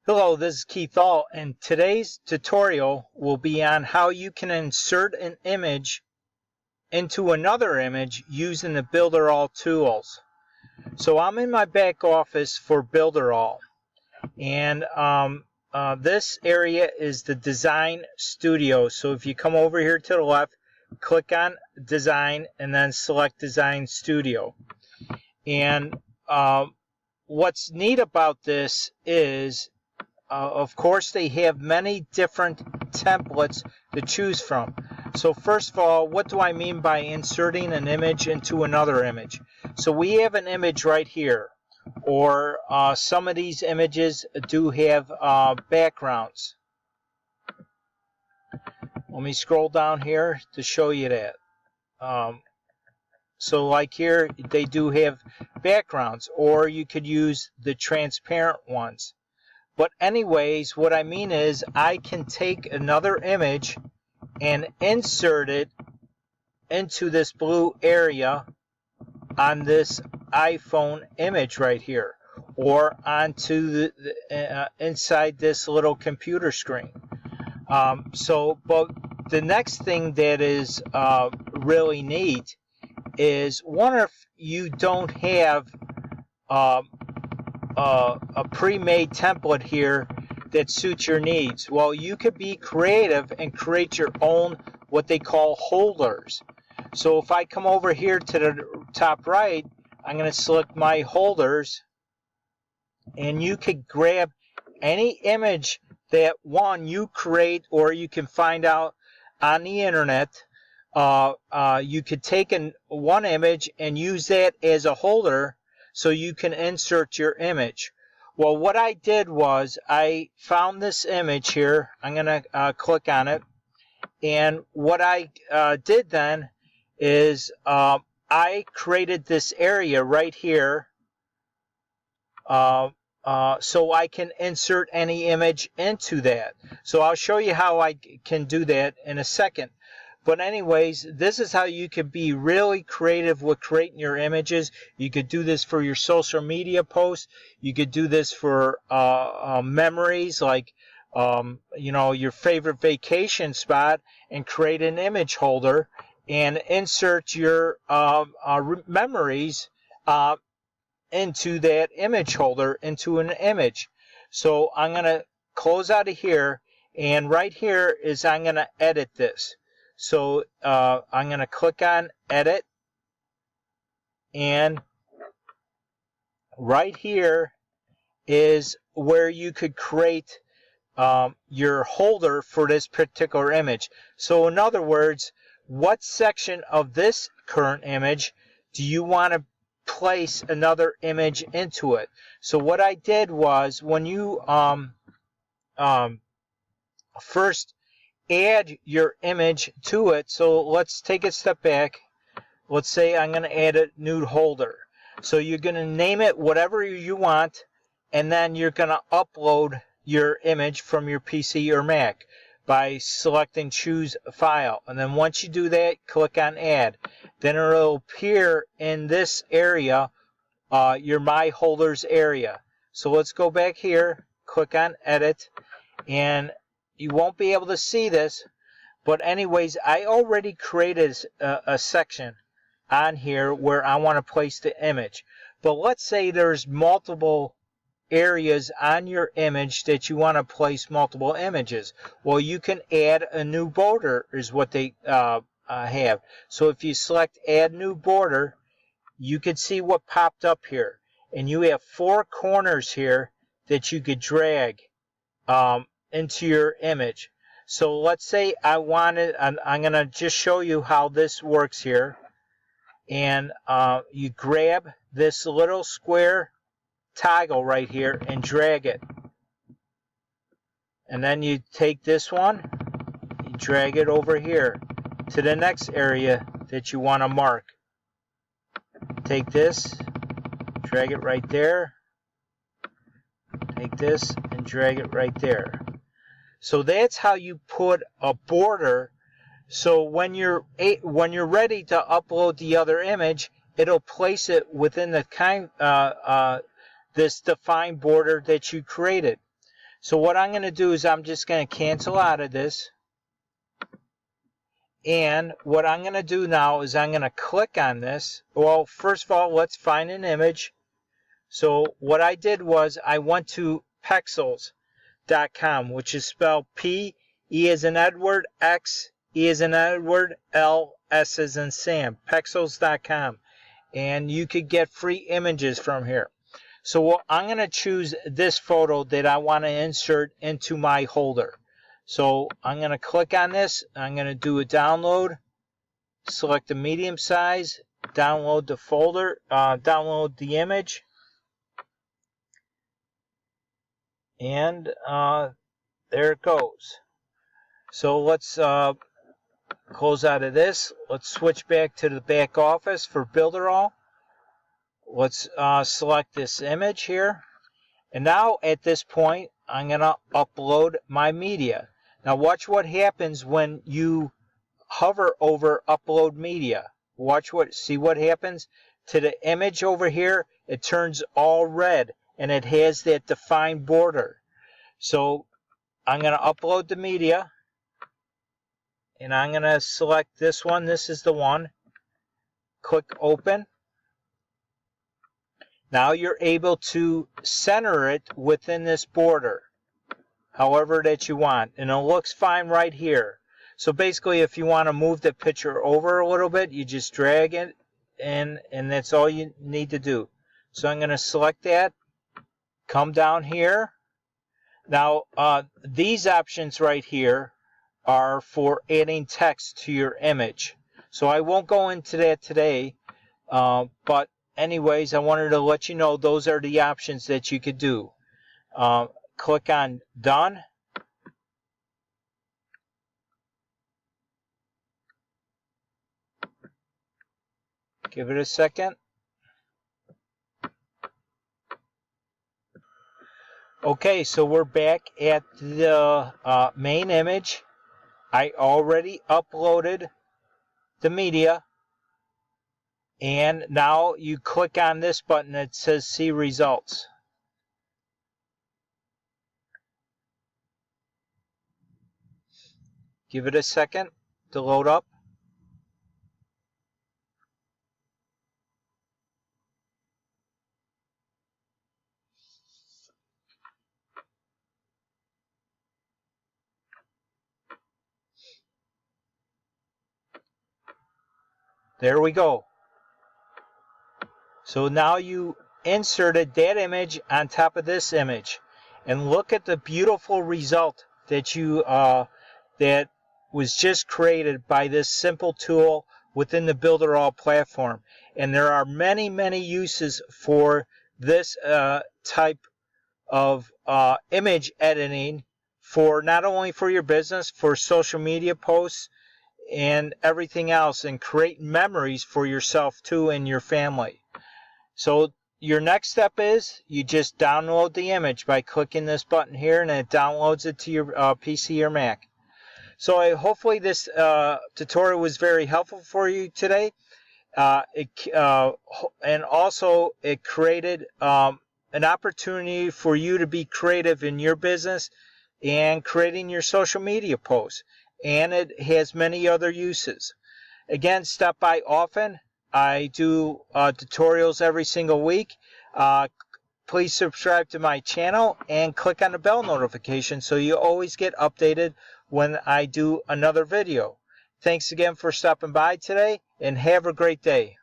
Hello, this is Keith All, and today's tutorial will be on how you can insert an image into another image using the Builderall tools. So I'm in my back office for Builderall, and this area is the Design Studio. So if you come over here to the left, click on Design and then select Design Studio. And what's neat about this is of course, they have many different templates to choose from. So first of all, what do I mean by inserting an image into another image? So we have an image right here, or some of these images do have backgrounds. Let me scroll down here to show you that. So like here, they do have backgrounds, or you could use the transparent ones. But anyways, what I mean is I can take another image and insert it into this blue area on this iPhone image right here, or onto the inside this little computer screen. But the next thing that is really neat is, what if you don't have a pre-made template here that suits your needs? Well, you could be creative and create your own what they call holders. So if I come over here to the top right, I'm going to select my holders, and you could grab any image that you create, or you can find out on the internet. You could take one image and use that as a holder so you can insert your image. Well, what I did was I found this image here. I'm going to click on it. And what I did then is I created this area right here so I can insert any image into that. So I'll show you how I can do that in a second. But anyways, this is how you could be really creative with creating your images. You could do this for your social media posts. You could do this for memories, like your favorite vacation spot, and create an image holder and insert your memories into that image holder, into an image. So I'm going to close out of here, and right here is I'm going to edit this. So I'm going to click on Edit, and right here is where you could create your holder for this particular image. So in other words, what section of this current image do you want to place another image into it? So what I did was, when you first add your image to it, so let's take a step back. Let's say I'm going to add a new holder. So you're going to name it whatever you want, and then you're going to upload your image from your PC or Mac by selecting Choose File. And then once you do that, click on Add. Then it will appear in this area, your My Holders area. So let's go back here, click on Edit, and you won't be able to see this, but anyways, I already created a section on here where I want to place the image. But let's say there's multiple areas on your image that you want to place multiple images. Well, you can add a new border, is what they have. So if you select Add New Border, you can see what popped up here. And you have 4 corners here that you could drag into your image. So let's say I wanted, I'm going to just show you how this works here. And you grab this little square toggle right here and drag it. And then you take this one, you drag it over here to the next area that you want to mark. Take this, drag it right there. Take this and drag it right there. So that's how you put a border. So when you're ready to upload the other image, it'll place it within the this defined border that you created. So what I'm going to do is I'm just going to cancel out of this. And what I'm going to do now is I'm going to click on this. Well, first of all, let's find an image. So what I did was I went to pexels.com, which is spelled P, E as in Edward, X, E as in Edward, L, S as in Sam, pexels.com. And you could get free images from here. So I'm going to choose this photo that I want to insert into my holder. So I'm going to click on this. I'm going to do a download, select the medium size, download the folder, download the image. And there it goes. So let's close out of this. Let's switch back to the back office for Builderall. Let's select this image here. And now at this point, I'm going to upload my media. Now watch what happens when you hover over upload media. See what happens to the image over here. It turns all red and it has that defined border. So I'm going to upload the media and I'm going to select this one. This is the one. Click open. Now you're able to center it within this border, however that you want. And it looks fine right here. So basically, if you want to move the picture over a little bit, you just drag it, and that's all you need to do. So I'm going to select that, come down here. Now, these options right here are for adding text to your image. So I won't go into that today, but anyways, I wanted to let you know those are the options that you could do. Click on Done. Give it a second. Okay, so we're back at the main image. I already uploaded the media. And now you click on this button that says See Results. Give it a second to load up. There we go. So now you inserted that image on top of this image. And look at the beautiful result that that was just created by this simple tool within the Builderall platform. And there are many, many uses for this type of image editing, for not only for your business, for social media posts and everything else, and create memories for yourself too and your family. So your next step is you just download the image by clicking this button here, and it downloads it to your PC or Mac. So hopefully this tutorial was very helpful for you today. And also it created an opportunity for you to be creative in your business and creating your social media posts. And it has many other uses. Again, stop by often. I do tutorials every single week. Please subscribe to my channel and click on the bell notification so you always get updated when I do another video. Thanks again for stopping by today, and have a great day.